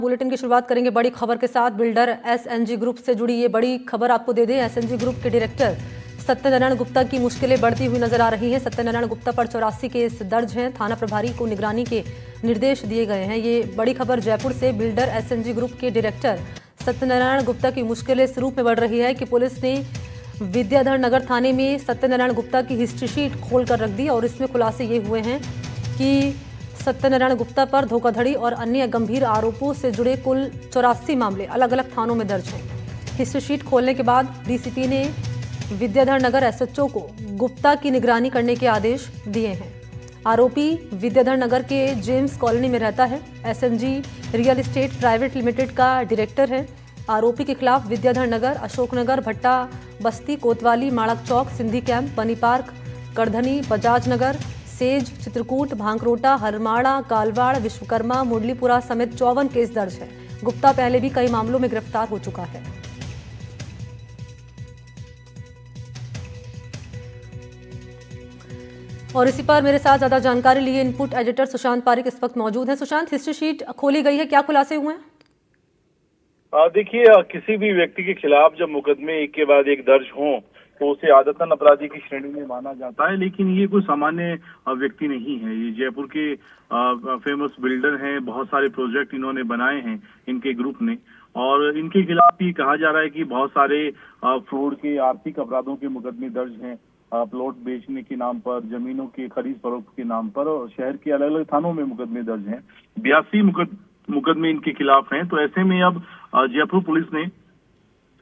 Bulletin की शुरुआत करेंगे बड़ी खबर के साथ। बिल्डर एसएनजी ग्रुप से जुड़ी ये बड़ी खबर आपको दे दें। एसएनजी ग्रुप के डायरेक्टर सत्यनारायण गुप्ता की मुश्किलें बढ़ती हुई नजर आ रही हैं। सत्यनारायण गुप्ता पर 84 केस दर्ज हैं। थाना प्रभारी को निगरानी के निर्देश दिए गए हैं। ये बड़ी खबर जयपुर से। बिल्डर एसएनजी ग्रुप के डायरेक्टर सत्यनारायण गुप्ता की मुश्किलें इस रूप में बढ़ रही है कि पुलिस ने विद्याधर नगर थाने में सत्यनारायण गुप्ता की हिस्ट्री शीट खोल कर रख दी और इसमें खुलासे ये हुए हैं कि सत्यनारायण गुप्ता पर धोखाधड़ी और अन्य गंभीर आरोपों से जुड़े कुल 84 मामले अलग अलग थानों में दर्ज हैं। हिस्ट्री शीट खोलने के बाद डीसीपी ने विद्याधर नगर एसएचओ को गुप्ता की निगरानी करने के आदेश दिए हैं। आरोपी विद्याधर नगर के जेम्स कॉलोनी में रहता है। SNG real estate private limited का डायरेक्टर है। आरोपी के खिलाफ विद्याधर नगर, अशोकनगर, भट्टा बस्ती, कोतवाली, माड़क चौक, सिंधी कैंप, बनी पार्क, करधनी, बजाज नगर, सेज, चित्रकूट, भांकरोटा, हरमाड़ा, कालवाड़, विश्वकर्मा, मुरलीपुरा समेत 54 केस दर्ज है। गुप्ता पहले भी कई मामलों में गिरफ्तार हो चुका है। और इसी पर मेरे साथ ज्यादा जानकारी लिए इनपुट एडिटर सुशांत पारिक इस वक्त मौजूद हैं। सुशांत, हिस्ट्री शीट खोली गई है, क्या खुलासे हुए हैं? देखिए, किसी भी व्यक्ति के खिलाफ जब मुकदमे एक के बाद एक दर्ज हों तो उसे आदतन अपराधी की श्रेणी में माना जाता है। लेकिन ये कोई सामान्य व्यक्ति नहीं है। ये जयपुर के फेमस बिल्डर हैं। बहुत सारे प्रोजेक्ट इन्होंने बनाए हैं इनके ग्रुप ने, और इनके खिलाफ ये कहा जा रहा है कि बहुत सारे फ्रॉड के, आर्थिक अपराधों के मुकदमे दर्ज हैं। प्लॉट बेचने के नाम पर, जमीनों के खरीद फरोख्त के नाम पर, और शहर के अलग अलग थानों में मुकदमे दर्ज हैं। 82 मुकदमे इनके खिलाफ हैं। तो ऐसे में अब जयपुर पुलिस ने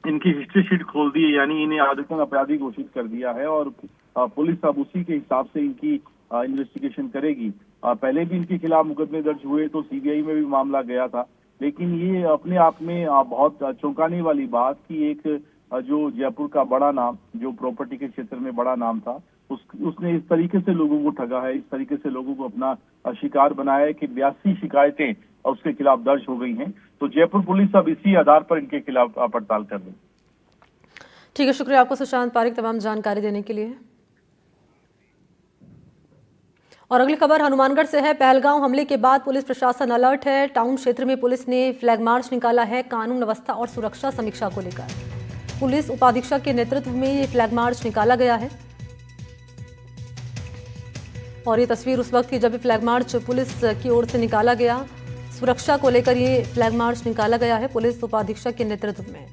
इनकी हिस्ट्री शीट खोल दी है, यानी इन्हें आदतन अपराधी घोषित कर दिया है, और पुलिस अब उसी के हिसाब से इनकी इन्वेस्टिगेशन करेगी। पहले भी इनके खिलाफ मुकदमे दर्ज हुए तो सीबीआई में भी मामला गया था। लेकिन ये अपने आप में बहुत चौंकाने वाली बात कि एक जो जयपुर का बड़ा नाम, जो प्रॉपर्टी के क्षेत्र में बड़ा नाम था, उसने इस तरीके से लोगों को ठगा है, इस तरीके से लोगों को अपना शिकार बनाया है कि 82 शिकायतें उसके खिलाफ दर्ज हो गई हैं। तो जयपुर पुलिस अब इसी आधार पर इनके खिलाफ पड़ताल कर रही है। ठीक है, शुक्रिया आपको सुशांत पारिक तमाम जानकारी देने के लिए। और अगली खबर हनुमानगढ़ से है। पहलगांव हमले के बाद पुलिस प्रशासन अलर्ट है। टाउन क्षेत्र में पुलिस ने फ्लैग मार्च निकाला है कानून व्यवस्था और सुरक्षा समीक्षा को लेकर। पुलिस उपाधीक्षक के नेतृत्व में ये फ्लैग मार्च निकाला गया है। और ये तस्वीर उस वक्त की जब फ्लैग मार्च पुलिस की ओर से निकाला गया। सुरक्षा को लेकर ये फ्लैग मार्च निकाला गया है पुलिस उपाधीक्षक के नेतृत्व में।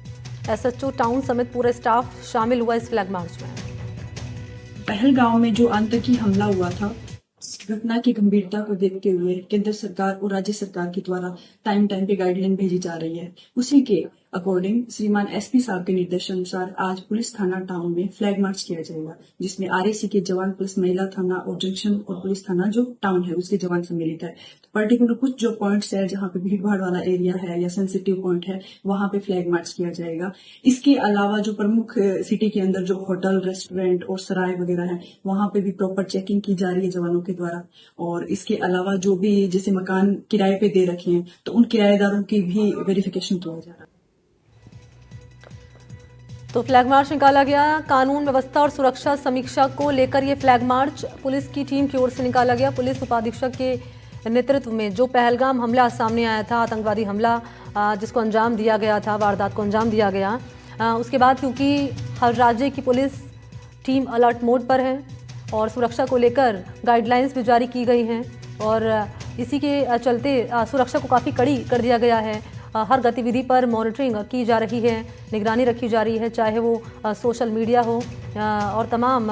एसएचओ टाउन समेत पूरे स्टाफ शामिल हुआ इस फ्लैग मार्च में। पहलगांव में जो आतंकी हमला हुआ था, इस घटना की गंभीरता को देखते हुए केंद्र सरकार और राज्य सरकार के द्वारा टाइम पे गाइडलाइन भेजी जा रही है। उसी के अकॉर्डिंग श्रीमान एसपी साहब के निर्देशानुसार आज पुलिस थाना टाउन में फ्लैग मार्च किया जाएगा, जिसमें आरएसी के जवान, पुलिस महिला थाना और जंक्शन और पुलिस थाना जो टाउन है उसके जवान सम्मिलित है। तो पर्टिकुलर कुछ जो पॉइंट्स है जहाँ पे भीड़ भाड़ वाला एरिया है या सेंसिटिव पॉइंट है, वहां पे फ्लैग मार्च किया जाएगा। इसके अलावा जो प्रमुख सिटी के अंदर जो होटल, रेस्टोरेंट और सराय वगैरह है, वहां पे भी प्रॉपर चेकिंग की जा रही है जवानों के द्वारा। और इसके अलावा जो भी जैसे मकान किराए पे दे रखे हैं तो उन किराएदारों की भी वेरिफिकेशन किया जा रहा है। तो फ्लैग मार्च निकाला गया। कानून व्यवस्था और सुरक्षा समीक्षा को लेकर ये फ्लैग मार्च पुलिस की टीम की ओर से निकाला गया। पुलिस उपाधीक्षक के नेतृत्व में जो पहलगाम हमला सामने आया था, आतंकवादी हमला जिसको अंजाम दिया गया था, वारदात को अंजाम दिया गया, उसके बाद क्योंकि हर राज्य की पुलिस टीम अलर्ट मोड पर है और सुरक्षा को लेकर गाइडलाइंस भी जारी की गई हैं और इसी के चलते सुरक्षा को काफ़ी कड़ी कर दिया गया है। हर गतिविधि पर मॉनिटरिंग की जा रही है, निगरानी रखी जा रही है, चाहे वो सोशल मीडिया हो और तमाम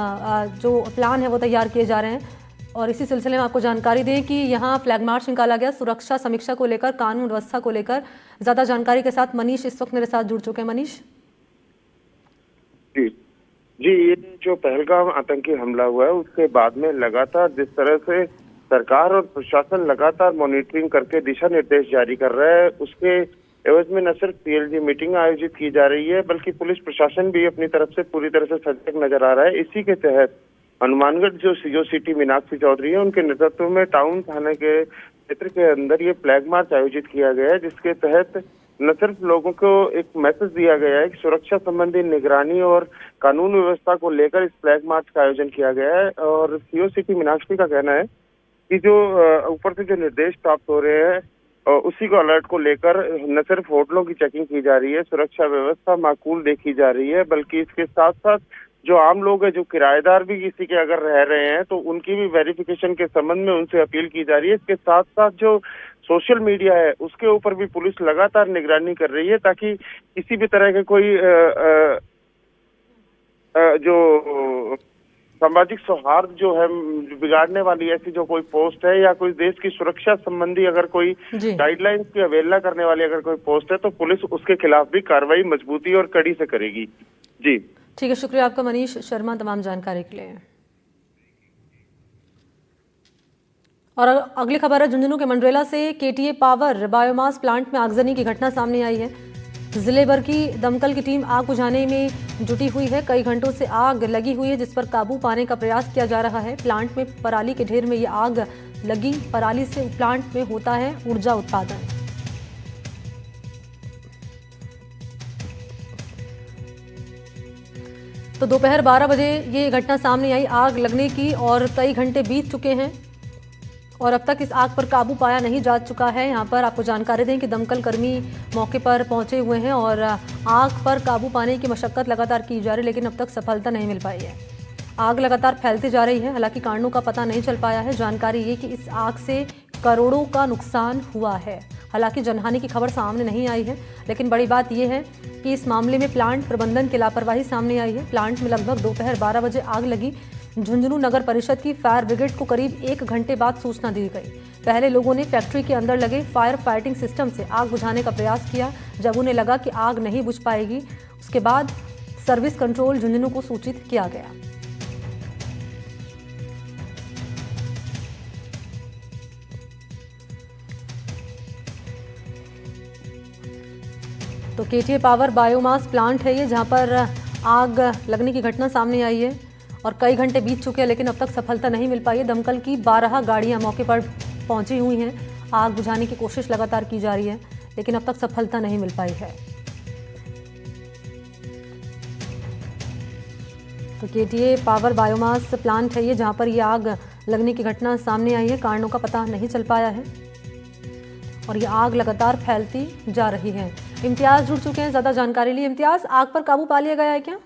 जो प्लान है वो तैयार किए जा रहे हैं। और इसी सिलसिले में आपको जानकारी दें कि यहाँ फ्लैग मार्च निकाला गया सुरक्षा समीक्षा को लेकर, कानून व्यवस्था को लेकर। ज़्यादा जानकारी के साथ मनीष इस वक्त मेरे साथ जुड़ चुके हैं। मनीष जी, ये जो पहलगाम आतंकी हमला हुआ है उसके बाद में लगातार जिस तरह से सरकार और प्रशासन लगातार मॉनिटरिंग करके दिशा निर्देश जारी कर रहा है, उसके एवज में न सिर्फ पीएलजी मीटिंग आयोजित की जा रही है बल्कि पुलिस प्रशासन भी अपनी तरफ से पूरी तरह से सजग नजर आ रहा है। इसी के तहत हनुमानगढ़ जो सिटी मीनाक्षी चौधरी है उनके नेतृत्व में टाउन थाने के क्षेत्र के अंदर ये फ्लैग मार्च आयोजित किया गया है, जिसके तहत न सिर्फ लोगों को एक मैसेज दिया गया है कि सुरक्षा संबंधी निगरानी और कानून व्यवस्था को लेकर इस फ्लैग मार्च का आयोजन किया गया है। और सीओ सिटी मीनाक्षी का कहना है कि जो ऊपर से जो निर्देश प्राप्त हो रहे हैं और उसी को अलर्ट को लेकर न सिर्फ होटलों की चेकिंग की जा रही है, सुरक्षा व्यवस्था माकूल देखी जा रही है, बल्कि इसके साथ साथ जो आम लोग हैं, जो किराएदार भी किसी के अगर रह रहे हैं तो उनकी भी वेरिफिकेशन के संबंध में उनसे अपील की जा रही है। इसके साथ साथ जो सोशल मीडिया है उसके ऊपर भी पुलिस लगातार निगरानी कर रही है, ताकि किसी भी तरह के कोई जो सामाजिक सौहार्द जो है बिगाड़ने वाली ऐसी जो कोई पोस्ट है या कोई देश की सुरक्षा संबंधी अगर कोई गाइडलाइंस की अवहेलना करने वाली अगर कोई पोस्ट है तो पुलिस उसके खिलाफ भी कार्रवाई मजबूती और कड़ी से करेगी। जी ठीक है, शुक्रिया आपका मनीष शर्मा तमाम जानकारी के लिए। और अगली खबर है झुंझुनू के मंडरेला से। केटीए पावर बायोमास प्लांट में आगजनी की घटना सामने आई है। जिले भर की दमकल की टीम आग बुझाने में जुटी हुई है। कई घंटों से आग लगी हुई है जिस पर काबू पाने का प्रयास किया जा रहा है। प्लांट में पराली के ढेर में ये आग लगी। पराली से प्लांट में होता है ऊर्जा उत्पादन। तो दोपहर 12 बजे ये घटना सामने आई आग लगने की और कई घंटे बीत चुके हैं और अब तक इस आग पर काबू पाया नहीं जा चुका है। यहाँ पर आपको जानकारी दें कि दमकल कर्मी मौके पर पहुंचे हुए हैं और आग पर काबू पाने की मशक्कत लगातार की जा रही है, लेकिन अब तक सफलता नहीं मिल पाई है। आग लगातार फैलती जा रही है, हालांकि कारणों का पता नहीं चल पाया है। जानकारी ये कि इस आग से करोड़ों का नुकसान हुआ है। हालांकि जनहानि की खबर सामने नहीं आई है, लेकिन बड़ी बात यह है कि इस मामले में प्लांट प्रबंधन की लापरवाही सामने आई है। प्लांट में लगभग दोपहर 12 बजे आग लगी। झुंझुनू नगर परिषद की फायर ब्रिगेड को करीब 1 घंटे बाद सूचना दी गई। पहले लोगों ने फैक्ट्री के अंदर लगे फायर फाइटिंग सिस्टम से आग बुझाने का प्रयास किया। जब उन्हें लगा कि आग नहीं बुझ पाएगी, उसके बाद सर्विस कंट्रोल झुंझुनू को सूचित किया गया। तो केटीए पावर बायोमास प्लांट है ये, जहां पर आग लगने की घटना सामने आई है और कई घंटे बीत चुके हैं, लेकिन अब तक सफलता नहीं मिल पाई है। दमकल की 12 गाड़ियां मौके पर पहुंची हुई हैं। आग बुझाने की कोशिश लगातार की जा रही है, लेकिन अब तक सफलता नहीं मिल पाई है। तो केटीए पावर बायोमास प्लांट है ये, जहां पर ये आग लगने की घटना सामने आई है। कारणों का पता नहीं चल पाया है और ये आग लगातार फैलती जा रही है। इम्तियाज जुड़ चुके हैं ज़्यादा जानकारी लिए। इम्तियाज, आग पर काबू पा लिया गया है क्या?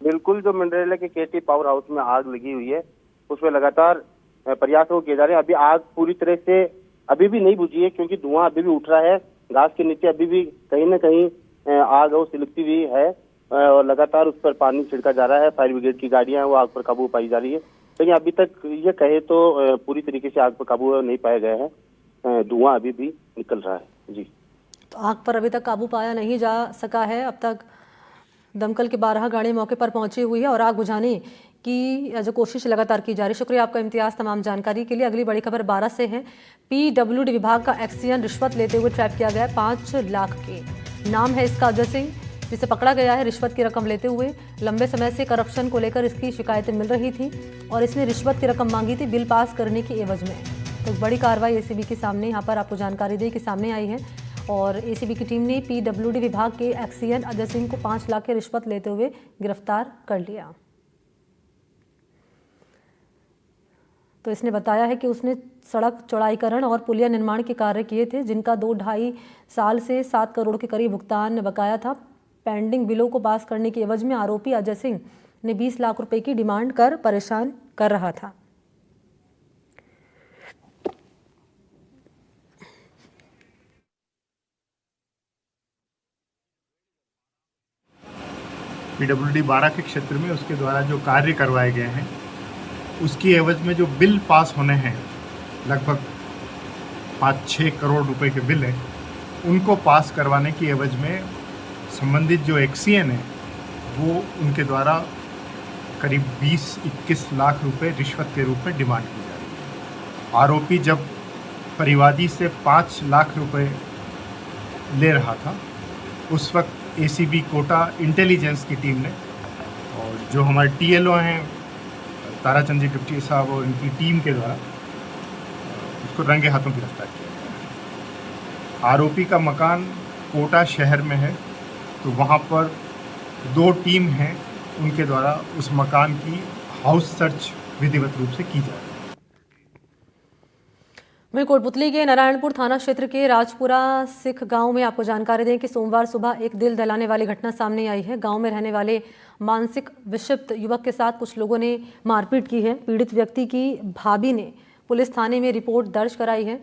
बिल्कुल, जो मंडरेला के केटी पावर हाउस में आग लगी हुई है उसमें लगातार प्रयास किए जा रहे हैं। अभी आग पूरी तरह से अभी भी नहीं बुझी है, क्योंकि धुआं अभी भी उठ रहा है। घास के नीचे अभी भी कहीं ना कहीं आग वो सिलकती हुई है और लगातार उस पर पानी छिड़का जा रहा है। फायर ब्रिगेड की गाड़ियां वो आग पर काबू पाई जा रही है, लेकिन अभी तक ये कहे तो पूरी तरीके से आग पर काबू नहीं पाया गया है। धुआं अभी भी निकल रहा है। जी, तो आग पर अभी तक काबू पाया नहीं जा सका है। अब तक दमकल की 12 गाड़ी मौके पर पहुंची हुई है और आग बुझाने की जो कोशिश लगातार की जा रही है। शुक्रिया आपका इम्तियाज तमाम जानकारी के लिए। अगली बड़ी खबर 12 से है। PWD विभाग का एक्सीएन रिश्वत लेते हुए ट्रैप किया गया है 5 लाख के। नाम है इसका अजय सिंह, जिसे पकड़ा गया है रिश्वत की रकम लेते हुए। लंबे समय से करप्शन को लेकर इसकी शिकायतें मिल रही थी और इसने रिश्वत की रकम मांगी थी बिल पास करने की एवज में। तो बड़ी कार्रवाई एसीबी के सामने यहाँ पर आपको जानकारी दी कि सामने आई है और एसीबी की टीम ने PWD विभाग के एक्सीएन अजय सिंह को 5 लाख की रिश्वत लेते हुए गिरफ्तार कर लिया। तो इसने बताया है कि उसने सड़क चौड़ाईकरण और पुलिया निर्माण के कार्य किए थे, जिनका 2-2.5 साल से 7 करोड़ के करीब भुगतान बकाया था। पेंडिंग बिलों को पास करने की एवज में आरोपी अजय सिंह ने 20 लाख रुपए की डिमांड कर परेशान कर रहा था। PWD 12 के क्षेत्र में उसके द्वारा जो कार्य करवाए गए हैं उसकी एवज में जो बिल पास होने हैं, लगभग 5-6 करोड़ रुपए के बिल हैं, उनको पास करवाने की एवज में संबंधित जो एक्सीएन है वो उनके द्वारा करीब 20-21 लाख रुपए रिश्वत के रूप में डिमांड की जा रही है। आरोपी जब परिवादी से 5 लाख रुपए ले रहा था, उस वक्त एसीबी कोटा इंटेलिजेंस की टीम ने और जो हमारे TLO हैं ताराचंद जी डिप्टी साहब और उनकी टीम के द्वारा उसको रंगे हाथों गिरफ्तार किया गया। आरोपी का मकान कोटा शहर में है, तो वहाँ पर 2 टीम हैं, उनके द्वारा उस मकान की हाउस सर्च विधिवत रूप से की जा रही है। वहीं कोटपुतली के नारायणपुर थाना क्षेत्र के राजपुरा सिख गांव में आपको जानकारी दें कि सोमवार सुबह एक दिल दहलाने वाली घटना सामने आई है। गांव में रहने वाले मानसिक विक्षिप्त युवक के साथ कुछ लोगों ने मारपीट की है। पीड़ित व्यक्ति की भाभी ने पुलिस थाने में रिपोर्ट दर्ज कराई है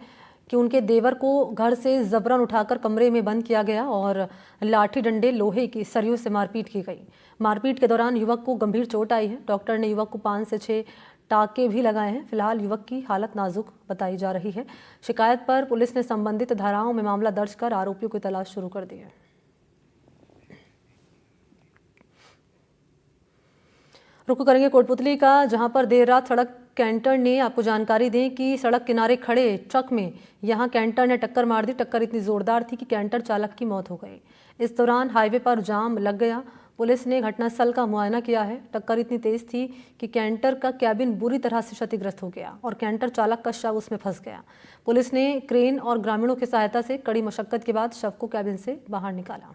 कि उनके देवर को घर से जबरन उठाकर कमरे में बंद किया गया और लाठी डंडे लोहे की सरियों से मारपीट की गई। मारपीट के दौरान युवक को गंभीर चोट आई है। डॉक्टर ने युवक को 5 से 6 टाके भी लगाए हैं। फिलहाल युवक की हालत नाजुक बताई जा रही है। शिकायत पर पुलिस ने संबंधित धाराओं में मामला दर्ज कर आरोपियों की तलाश शुरू कर दी है। रुक करेंगे कोटपुतली का, जहां पर देर रात सड़क कैंटर ने आपको जानकारी दें कि सड़क किनारे खड़े ट्रक में यहां कैंटर ने टक्कर मार दी। टक्कर इतनी जोरदार थी कि कैंटर चालक की मौत हो गई। इस दौरान हाईवे पर जाम लग गया। पुलिस ने घटनास्थल का मुआयना किया है। टक्कर इतनी तेज थी कि कैंटर का कैबिन बुरी तरह से क्षतिग्रस्त हो गया और कैंटर चालक का शव उसमें फंस गया। पुलिस ने क्रेन और ग्रामीणों की सहायता से कड़ी मशक्कत के बाद शव को कैबिन से बाहर निकाला।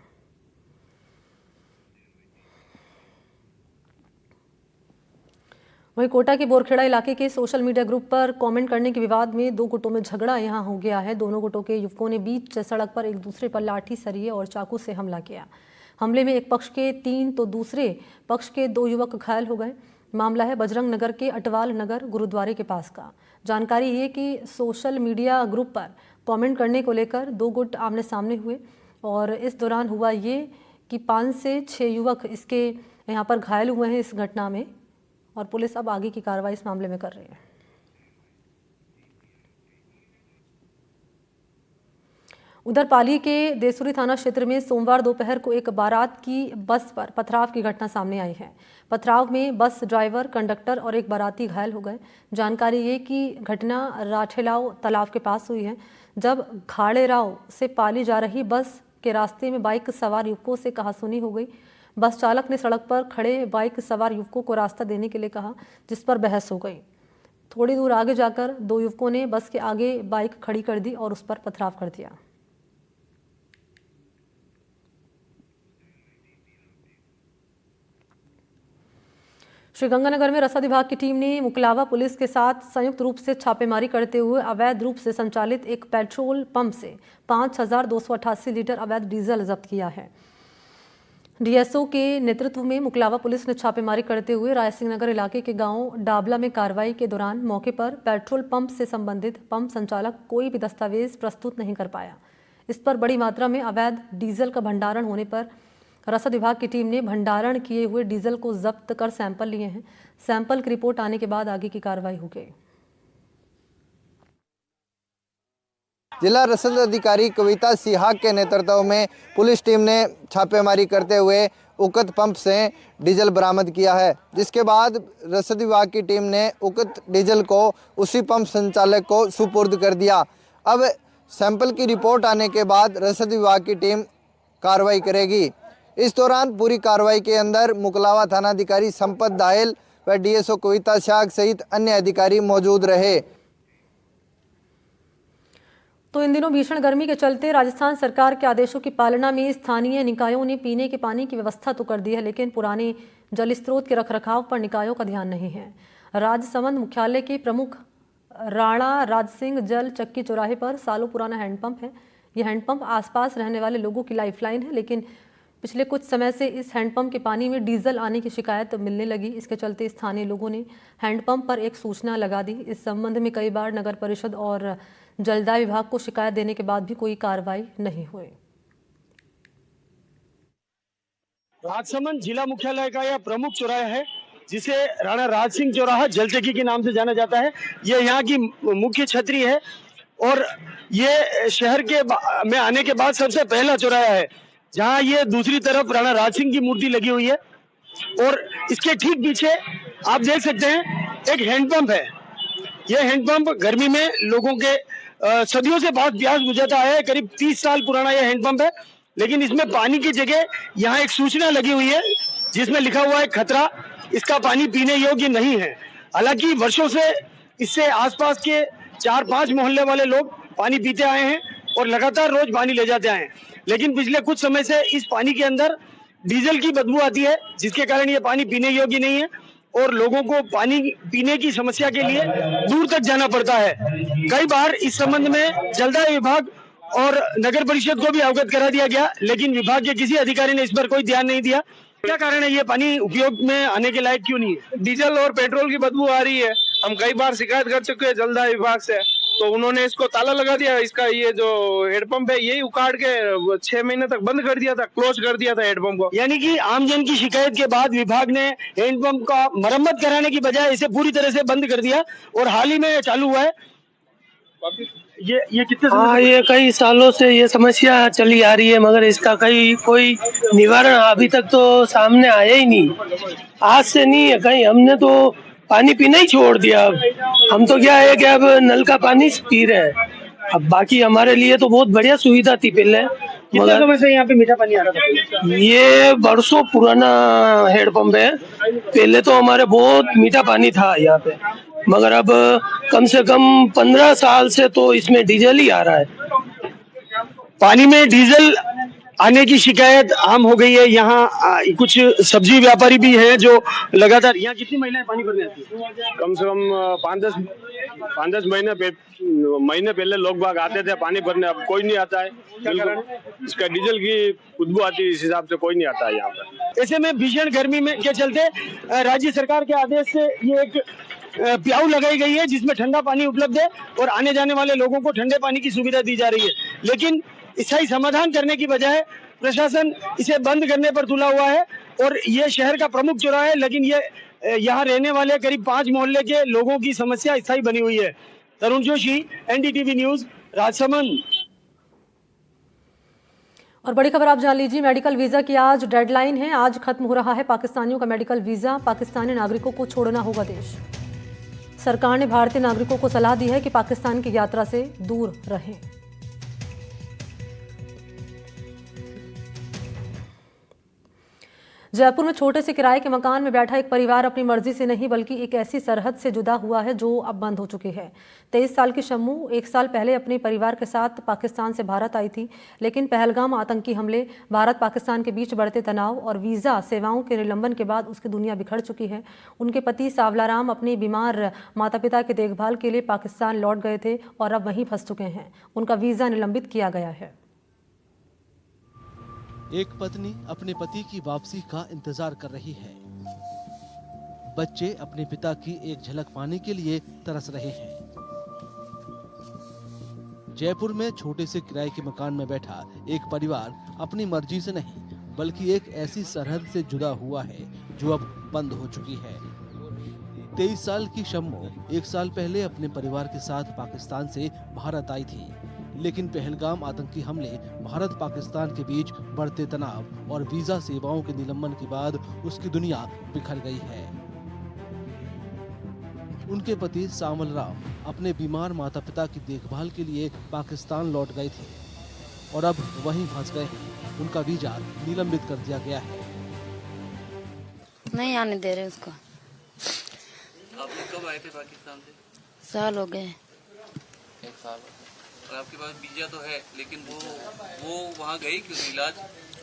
वहीं कोटा के बोरखेड़ा इलाके के सोशल मीडिया ग्रुप पर कमेंट करने के विवाद में 2 गुटों में झगड़ा यहां हो गया है। दोनों गुटों के युवकों ने बीच सड़क पर एक दूसरे पर लाठी, सरिये और चाकू से हमला किया। हमले में एक पक्ष के 3 तो दूसरे पक्ष के 2 युवक घायल हो गए। मामला है बजरंग नगर के अटवाल नगर गुरुद्वारे के पास का। जानकारी ये कि सोशल मीडिया ग्रुप पर कमेंट करने को लेकर 2 गुट आमने सामने हुए और इस दौरान हुआ ये कि 5 से 6 युवक इसके यहाँ पर घायल हुए हैं इस घटना में और पुलिस अब आगे की कार्रवाई इस मामले में कर रही है। उधर पाली के देसुरी थाना क्षेत्र में सोमवार दोपहर को एक बारात की बस पर पथराव की घटना सामने आई है। पथराव में बस ड्राइवर, कंडक्टर और एक बाराती घायल हो गए। जानकारी ये कि घटना राठेलाव तालाब के पास हुई है, जब घाड़ेराव से पाली जा रही बस के रास्ते में बाइक सवार युवकों से कहासुनी हो गई। बस चालक ने सड़क पर खड़े बाइक सवार युवकों को रास्ता देने के लिए कहा, जिस पर बहस हो गई। थोड़ी दूर आगे जाकर 2 युवकों ने बस के आगे बाइक खड़ी कर दी और उस पर पथराव कर दिया। श्रीगंगानगर में रसद विभाग की टीम ने मुकलावा पुलिस के साथ संयुक्त रूप से छापेमारी करते हुए अवैध रूप से संचालित एक पेट्रोल पंप से 5,288 लीटर अवैध डीजल जब्त किया है। डीएसओ के नेतृत्व में मुकलावा पुलिस ने छापेमारी करते हुए रायसिंह नगर इलाके के गांव डाबला में कार्रवाई के दौरान मौके पर पेट्रोल पंप से संबंधित पंप संचालक कोई भी दस्तावेज प्रस्तुत नहीं कर पाया। इस पर बड़ी मात्रा में अवैध डीजल का भंडारण होने पर रसद विभाग की टीम ने भंडारण किए हुए डीजल को जब्त कर सैंपल लिए हैं। सैंपल की रिपोर्ट आने के बाद आगे की कार्रवाई होगी। जिला रसद अधिकारी कविता सिहाग के नेतृत्व में पुलिस टीम ने छापेमारी करते हुए उक्त पंप से डीजल बरामद किया है, जिसके बाद रसद विभाग की टीम ने उक्त डीजल को उसी पंप संचालक को सुपुर्द कर दिया। अब सैंपल की रिपोर्ट आने के बाद रसद विभाग की टीम कार्रवाई करेगी। इस दौरान पूरी कार्रवाई के अंदर मुकलावा थानाधिकारी संपत दायल व डीएसओ कविता सिहाग सहित अन्य अधिकारी मौजूद रहे। तो इन दिनों भीषण गर्मी के चलते राजस्थान सरकार के आदेशों की पालना में स्थानीय निकायों ने पीने के पानी की व्यवस्था तो कर दी है, लेकिन पुराने जल स्रोत के रखरखाव पर निकायों का ध्यान नहीं है। राजसमंद मुख्यालय के प्रमुख राणा राजसिंह जल चक्की चौराहे पर सालों पुराना हैंडपंप है। यह हैंडपंप आसपास रहने वाले लोगों की लाइफलाइन है, लेकिन पिछले कुछ समय से इस हैंडपंप के पानी में डीजल आने की शिकायत मिलने लगी। इसके चलते स्थानीय लोगों ने हैंडपंप पर एक सूचना लगा दी। इस संबंध में कई बार नगर परिषद और जलदाय विभाग को शिकायत देने के बाद भी कोई कार्रवाई नहीं हुई। राजसमंद जिला मुख्यालय का यह प्रमुख चौराहा है, जिसे राणा राज सिंह चौराहा जलचक्की के नाम से जाना जाता है। यह यहाँ की मुख्य छतरी है और ये शहर के में आने के बाद सबसे पहला चौराहा है, जहाँ ये दूसरी तरफ राणा राज सिंह की मूर्ति लगी हुई है और इसके ठीक पीछे आप देख सकते हैं एक हैंडपंप है। यह हैंडपंप गर्मी में लोगों के सदियों से बहुत प्यास बुझाता है। करीब 30 साल पुराना यह हैंडपंप है, लेकिन इसमें पानी की जगह यहाँ एक सूचना लगी हुई है जिसमें लिखा हुआ है खतरा, इसका पानी पीने योग्य नहीं है। हालांकि वर्षों से इससे आसपास के 4-5 मोहल्ले वाले लोग पानी पीते आए हैं और लगातार रोज पानी ले जाते आए हैं, लेकिन पिछले कुछ समय से इस पानी के अंदर डीजल की बदबू आती है, जिसके कारण ये पानी पीने योग्य नहीं है। और लोगों को पानी पीने की समस्या के लिए दूर तक जाना पड़ता है। कई बार इस संबंध में जलदाय विभाग और नगर परिषद को भी अवगत करा दिया गया, लेकिन विभाग के किसी अधिकारी ने इस पर कोई ध्यान नहीं दिया। क्या कारण है, ये पानी उपयोग में आने के लायक क्यों नहीं है? डीजल और पेट्रोल की बदबू आ रही है। हम कई बार शिकायत कर चुके हैं जलदाय विभाग से, तो उन्होंने इसको ताला लगा दिया। इसका ये जो हेडपंप है यही उखाड़ के 6 महीने तक बंद कर दिया था, क्लोज कर दिया था हेडपंप को। यानी कि आमजन की शिकायत के बाद विभाग ने हैंडपंप का मरम्मत कराने की बजाय इसे पूरी तरह से बंद कर दिया और हाल ही में चालू हुआ है। ये कितने हाँ, ये कई सालों से ये समस्या चली आ रही है, मगर इसका कोई निवारण अभी तक तो सामने आया ही नहीं। आज से नहीं है, कहीं हमने तो पानी पीना ही छोड़ दिया। अब हम तो क्या है कि अब नल का पानी पी रहे हैं। अब बाकी हमारे लिए तो बहुत बढ़िया सुविधा थी पहले, कितने समय से यहाँ पे मीठा पानी आ रहा था? ये बरसों पुराना हैंडपंप है। पहले तो हमारे बहुत मीठा पानी था यहाँ पे, मगर अब कम से कम 15 साल से तो इसमें डीजल ही आ रहा है। पानी में डीजल आने की शिकायत आम हो गई है। यहाँ कुछ सब्जी व्यापारी भी हैं जो लगातार। यहाँ कितनी महिलाएं पानी भरने आती हैं? कम से कम 5-10 महीने पहले लोग बाग आते थे पानी भरने, अब कोई नहीं आता है। इसका डीजल की खुशबू आती है, इस हिसाब से कोई नहीं आता है यहाँ पर। ऐसे में भीषण गर्मी में के चलते राज्य सरकार के आदेश से ये एक प्याऊ लगाई गई है जिसमें ठंडा पानी उपलब्ध है और आने जाने वाले लोगों को ठंडे पानी की सुविधा दी जा रही है। लेकिन स्थायी समाधान करने की बजाय प्रशासन इसे बंद करने पर तुला हुआ है। और ये शहर का प्रमुख चौराहा है, लेकिन ये यहाँ रहने वाले करीब 5 मोहल्ले के लोगों की समस्या स्थायी बनी हुई है। तरुण जोशी, एनडीटीवी न्यूज, राजसमंद। और बड़ी खबर आप जान लीजिए, मेडिकल वीजा की आज डेडलाइन है। आज खत्म हो रहा है पाकिस्तानियों का मेडिकल वीजा। पाकिस्तानी नागरिकों को छोड़ना होगा देश। सरकार ने भारतीय नागरिकों को सलाह दी है कि पाकिस्तान की यात्रा से दूर रहें। जयपुर में छोटे से किराए के मकान में बैठा एक परिवार अपनी मर्जी से नहीं बल्कि एक ऐसी सरहद से जुदा हुआ है जो अब बंद हो चुकी है। 23 साल की शम्मू 1 साल पहले अपने परिवार के साथ पाकिस्तान से भारत आई थी, लेकिन पहलगाम आतंकी हमले, भारत पाकिस्तान के बीच बढ़ते तनाव और वीज़ा सेवाओं के निलंबन के बाद उसकी दुनिया बिखर चुकी है। उनके पति सावलाराम अपने बीमार माता पिता की देखभाल के लिए पाकिस्तान लौट गए थे और अब वहीं फंस चुके हैं। उनका वीज़ा निलंबित किया गया है। एक पत्नी अपने पति की वापसी का इंतजार कर रही है। बच्चे अपने पिता की एक झलक पाने के लिए तरस रहे हैं। जयपुर में छोटे से किराए के मकान में बैठा एक परिवार अपनी मर्जी से नहीं बल्कि एक ऐसी सरहद से जुड़ा हुआ है जो अब बंद हो चुकी है। 23 साल की शम्मू 1 साल पहले अपने परिवार के साथ पाकिस्तान से भारत आई थी, लेकिन पहलगाम आतंकी हमले, भारत पाकिस्तान के बीच बढ़ते तनाव और वीजा सेवाओं के निलंबन के बाद उसकी दुनिया बिखर गई है। उनके पति सामल राम अपने बीमार माता पिता की देखभाल के लिए पाकिस्तान लौट गए थे और अब वहीं फंस गए हैं। उनका वीजा निलंबित कर दिया गया है। नहीं आने दे रहे उसको। आपने कब आए थे पाकिस्तान से? साल हो गए। 1 साल। और आपके पास वीजा तो है, लेकिन वो वहाँ गई क्यों? इलाज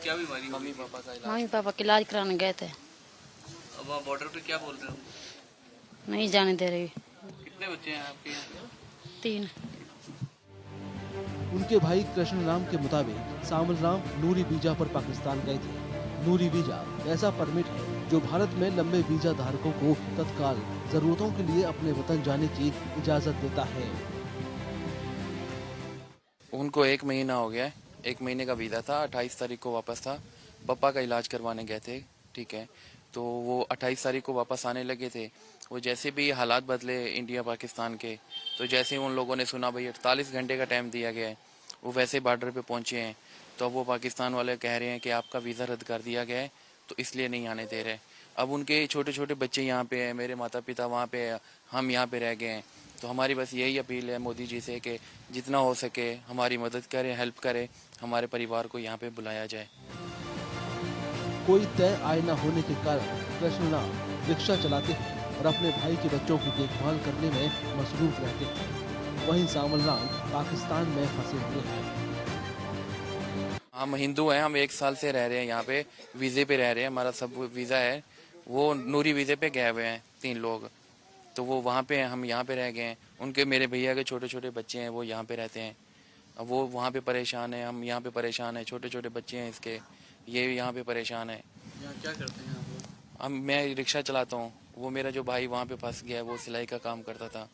क्या बीमारी? मम्मी पापा का इलाज? मम्मी पापा का इलाज कराने गए थे। अब वहाँ बॉर्डर पे क्या बोल रहे हो? नहीं जाने दे रही। कितने बच्चे हैं आपके यहाँ? 3। उनके भाई कृष्ण राम के मुताबिक सामल राम नूरी वीजा पर पाकिस्तान गए थे। नूरी वीजा ऐसा परमिट है जो भारत में लंबे वीजा धारकों को तत्काल जरूरतों के लिए अपने वतन जाने की इजाजत देता है। उनको 1 महीना हो गया है। 1 महीने का वीजा था। 28 तारीख को वापस था। पापा का इलाज करवाने गए थे, ठीक है। तो वो 28 तारीख को वापस आने लगे थे। वो जैसे भी हालात बदले इंडिया पाकिस्तान के, तो जैसे उन लोगों ने सुना भाई 48 घंटे का टाइम दिया गया है, वो वैसे बॉर्डर पे पहुंचे हैं। तो अब वो पाकिस्तान वाले कह रहे हैं कि आपका वीज़ा रद्द कर दिया गया है, तो इसलिए नहीं आने दे रहे। अब उनके छोटे छोटे बच्चे यहाँ पे हैं, मेरे माता पिता वहाँ पे हैं, हम यहाँ पे रह गए हैं। तो हमारी बस यही अपील है मोदी जी से कि जितना हो सके हमारी मदद करें, हेल्प करें, हमारे परिवार को यहाँ पे बुलाया जाए। कोई तय आय न होने के कारण कृष्ण राम रिक्शा चलाते हैं और अपने भाई के बच्चों की देखभाल करने में मसरूफ रहते हैं। वहीं सामल राम पाकिस्तान में फंसे हुए हैं। हम हिंदू हैं, हम 1 साल से रह रहे हैं यहाँ पे, वीज़े पे रह रहे हैं, हमारा सब वीज़ा है। वो नूरी वीज़े पे गए हुए हैं 3 लोग, तो वो वहाँ पे हैं, हम यहाँ पे रह गए हैं। उनके मेरे भैया के छोटे छोटे बच्चे हैं, वो यहाँ पे रहते हैं। अब वो वहाँ पे परेशान है, हम यहाँ पे परेशान हैं। छोटे छोटे बच्चे हैं इसके, ये यहाँ पे परेशान है। यहाँ क्या करते हैं आप लोग? हम मैं रिक्शा चलाता हूँ, वो मेरा जो भाई वहाँ पे फंस गया है, वो सिलाई का काम करता था।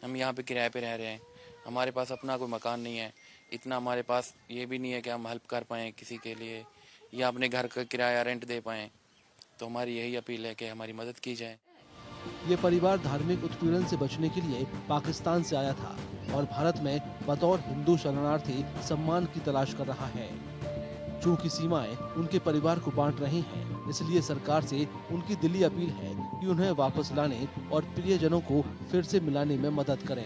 हम यहाँ पे किराए पे रह रहे हैं। हमारे पास अपना कोई मकान नहीं है, इतना हमारे पास ये भी नहीं है कि हम हेल्प कर पाएँ किसी के लिए या अपने घर का किराया रेंट दे पाएँ। तो हमारी यही अपील है कि हमारी मदद की जाए। ये परिवार धार्मिक उत्पीड़न से बचने के लिए पाकिस्तान से आया था और भारत में बतौर हिंदू शरणार्थी सम्मान की तलाश कर रहा है। चूंकि सीमाएं उनके परिवार को बांट रही हैं, इसलिए सरकार से उनकी दिली अपील है कि उन्हें वापस लाने और प्रियजनों को फिर से मिलाने में मदद करें।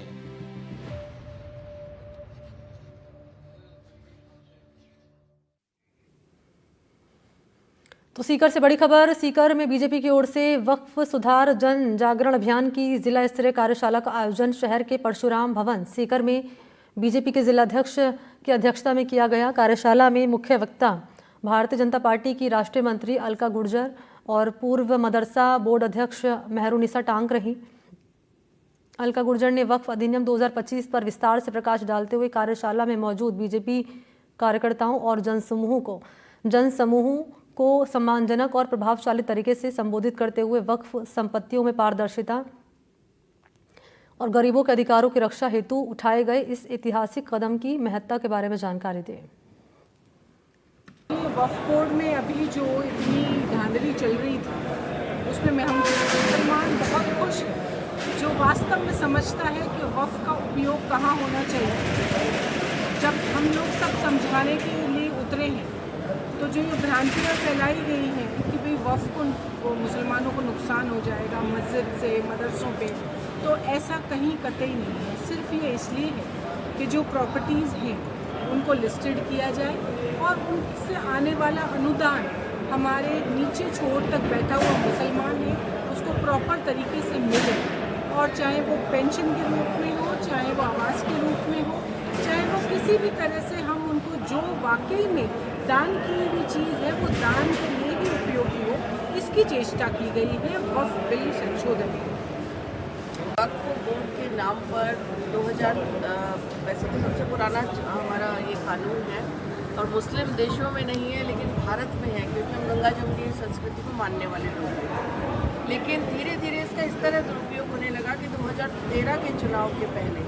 तो सीकर से बड़ी खबर। सीकर में बीजेपी की ओर से वक्फ सुधार जन जागरण अभियान की जिला स्तरीय कार्यशाला का आयोजन शहर के परशुराम भवन सीकर में बीजेपी के जिलाध्यक्ष की अध्यक्षता में किया गया। कार्यशाला में मुख्य वक्ता भारतीय जनता पार्टी की राष्ट्रीय मंत्री अलका गुर्जर और पूर्व मदरसा बोर्ड अध्यक्ष मेहरुनिसा टांग रही। अलका गुर्जर ने वक्फ अधिनियम 2025 पर विस्तार से प्रकाश डालते हुए कार्यशाला में मौजूद बीजेपी कार्यकर्ताओं और जनसमूहों को सम्मानजनक और प्रभावशाली तरीके से संबोधित करते हुए वक्फ संपत्तियों में पारदर्शिता और गरीबों के अधिकारों की रक्षा हेतु उठाए गए इस ऐतिहासिक कदम की महत्ता के बारे में जानकारी दी। वक्फ बोर्ड में अभी जो इतनी धांधली चल रही थी उसमें हम मुसलमान बहुत खुश हैं, जो वास्तव में समझता है कि वक्फ का उपयोग कहाँ होना चाहिए। जब हम लोग सब समझाने के लिए उतरे हैं तो जो ये भ्रांतियाँ फैलाई गई हैं कि भाई वक्फ को मुसलमानों को नुकसान हो जाएगा मस्जिद से मदरसों पे, तो ऐसा कहीं कतई नहीं है। सिर्फ ये इसलिए है कि जो प्रॉपर्टीज़ हैं उनको लिस्टेड किया जाए और उनसे आने वाला अनुदान हमारे नीचे छोर तक बैठा हुआ मुसलमान है उसको प्रॉपर तरीके से मिले, और चाहे वो पेंशन के रूप में हो, चाहे वो आवास के रूप में हो, चाहे वो किसी भी तरह से हम उनको जो वाकई में दान की हुई चीज़ है वो दान के लिए ही उपयोगी हो, इसकी चेष्टा की गई है वक्फ बिल संशोधन में। वक्फ बोर्ड के नाम पर 2000 वैसे तो सबसे पुराना हमारा ये कानून है और मुस्लिम देशों में नहीं है लेकिन भारत में है, क्योंकि हम गंगा जमुनी संस्कृति को मानने वाले लोग हैं। लेकिन धीरे धीरे इसका इस तरह दुरुपयोग होने लगा कि 2013 के चुनाव के पहले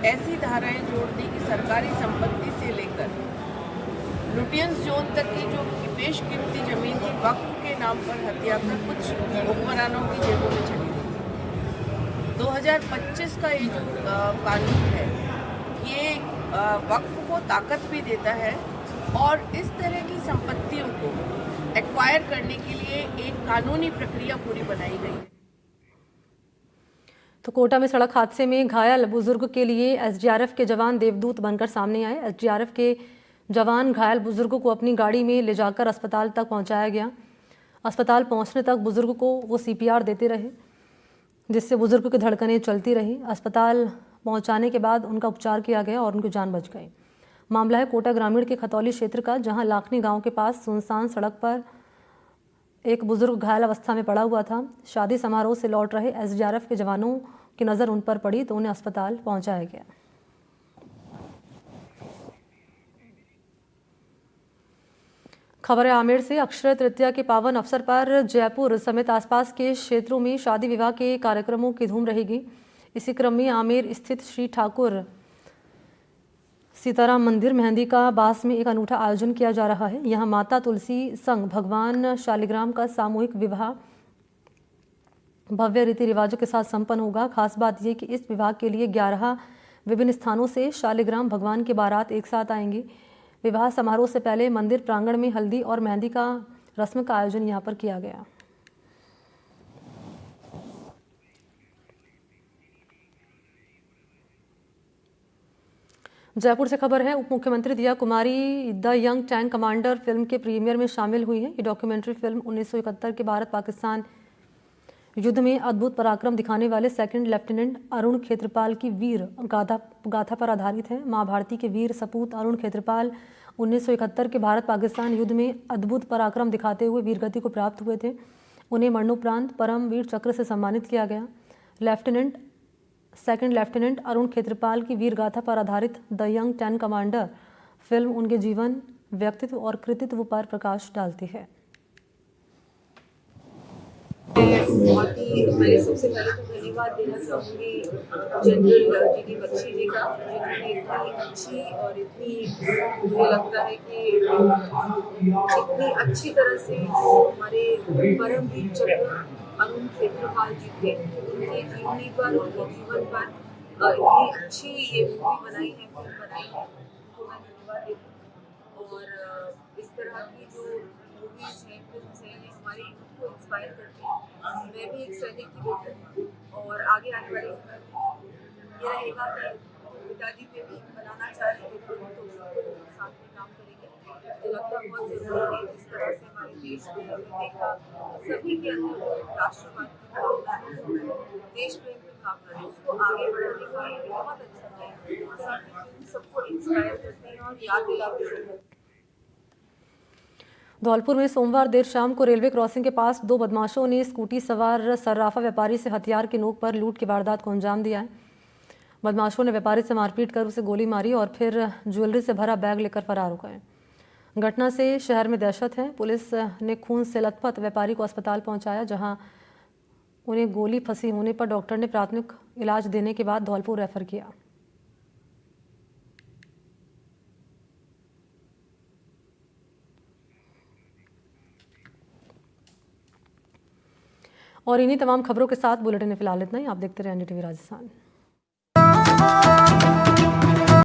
ऐसी धाराएं जोड़ दी कि सरकारी संपत्ति से लेकर लुटियंस जोन तक की जो बेशकीमती ज़मीन थी वक्फ के नाम पर हत्या कर कुछ हुक्मरानों की जेबों में चली गई। 2025 का ये जो कानून है ये वक्फ को ताकत भी देता है और इस तरह की संपत्तियों को एक्वायर करने के लिए एक कानूनी प्रक्रिया पूरी बनाई गई। तो कोटा में सड़क हादसे में घायल बुजुर्ग के लिए एसडीआरएफ के जवान देवदूत बनकर सामने आए। एसडीआरएफ के जवान घायल बुजुर्ग को अपनी गाड़ी में ले जाकर अस्पताल तक पहुंचाया गया। अस्पताल पहुंचने तक बुजुर्ग को वो सीपीआर देते रहे, जिससे बुजुर्ग की धड़कनें चलती रही। अस्पताल पहुंचाने के बाद उनका उपचार किया गया और उनकी जान बच गई। मामला है कोटा ग्रामीण के खतौली क्षेत्र का, जहां लाखनी गांव के पास सुनसान सड़क पर एक बुजुर्ग घायल अवस्था में पड़ा हुआ था। शादी समारोह से लौट रहे एसडीआरएफ के जवानों की नज़र उन पर पड़ी तो उन्हें अस्पताल पहुंचाया गया। खबर है आमेर से। अक्षय तृतीया के पावन अवसर पर जयपुर समेत आसपास के क्षेत्रों में शादी विवाह के कार्यक्रमों की धूम रहेगी। इसी क्रम में आमेर स्थित श्री ठाकुर सीताराम मंदिर मेहंदी का बास में एक अनूठा आयोजन किया जा रहा है। यहाँ माता तुलसी संग भगवान शालिग्राम का सामूहिक विवाह भव्य रीति रिवाजों के साथ संपन्न होगा। खास बात यह कि इस विवाह के लिए 11 विभिन्न स्थानों से शालिग्राम भगवान के बारात एक साथ आएंगे। विवाह समारोह से पहले मंदिर प्रांगण में हल्दी और मेहंदी का रस्म का आयोजन यहाँ पर किया गया। जयपुर से खबर है। उप मुख्यमंत्री Diya Kumari the young tank commander film के प्रीमियर में शामिल हुई है। ये डॉक्यूमेंट्री फिल्म 1971 के भारत पाकिस्तान युद्ध में अद्भुत पराक्रम दिखाने वाले सेकंड लेफ्टिनेंट अरुण खेत्रपाल की वीर गाथा पर आधारित है। मां भारती के वीर सपूत अरुण खेत्रपाल 1971 के भारत पाकिस्तान युद्ध में अद्भुत पराक्रम दिखाते हुए वीरगति को प्राप्त हुए थे। उन्हें मरणोपरांत परमवीर चक्र से सम्मानित किया गया। सेकंड लेफ्टिनेंट अरुण खेत्रपाल की वीर गाथा पर आधारित द यंग 10 कमांडर फिल्म उनके जीवन, व्यक्तित्व और कृतित्व पर प्रकाश डालती है। बहुत ही मैं सबसे पहले तो धन्यवाद देना चाहूँगी जनरल जी.डी. बख्शी जी का, जिन्होंने इतनी अच्छी और इतनी, मुझे लगता है कि इतनी अच्छी तरह से जो हमारे परमवीर चक्र अरुण खेत्रपाल जी थे, उनकी जीवनी पर, उनके जीवन पर इतनी अच्छी ये मूवी बनाई है, फिल्म बनाई है, उनको मैं धन्यवाद देती हूँ। और इस तरह की जो मूवीज़ हैं, फिल्म्स हैं, ये हमारे यूथ को इंस्पायर करती हैं। मैं भी एक सैनिक की बेटी हूँ और आगे आने वाले समय में ये रहेगा कि पिताजी पे भी बनाना चाह रहे हैं तो साथ में काम करेंगे। मुझे लगता है बहुत ज़रूरी है, जिस तरह से हमारे देश में हमने देखा सभी के अंदर जो एक राष्ट्रवाद की भावना है, देश प्रेम की भावना है, उसको आगे बढ़ाने का ये बहुत अच्छा है। सबको इंस्पायर करते हैं और याद दिलाते हैं। धौलपुर में सोमवार देर शाम को रेलवे क्रॉसिंग के पास दो बदमाशों ने स्कूटी सवार सर्राफा व्यापारी से हथियार की नोक पर लूट की वारदात को अंजाम दिया है। बदमाशों ने व्यापारी से मारपीट कर उसे गोली मारी और फिर ज्वेलरी से भरा बैग लेकर फरार हो गए। घटना से शहर में दहशत है। पुलिस ने खून से लथपथ व्यापारी को अस्पताल पहुंचाया, जहां उन्हें गोली फंसी होने पर डॉक्टर ने प्राथमिक इलाज देने के बाद धौलपुर रेफर किया। और इन्हीं तमाम खबरों के साथ बुलेटिन में फिलहाल इतना ही। आप देखते रहे एनडीटीवी राजस्थान।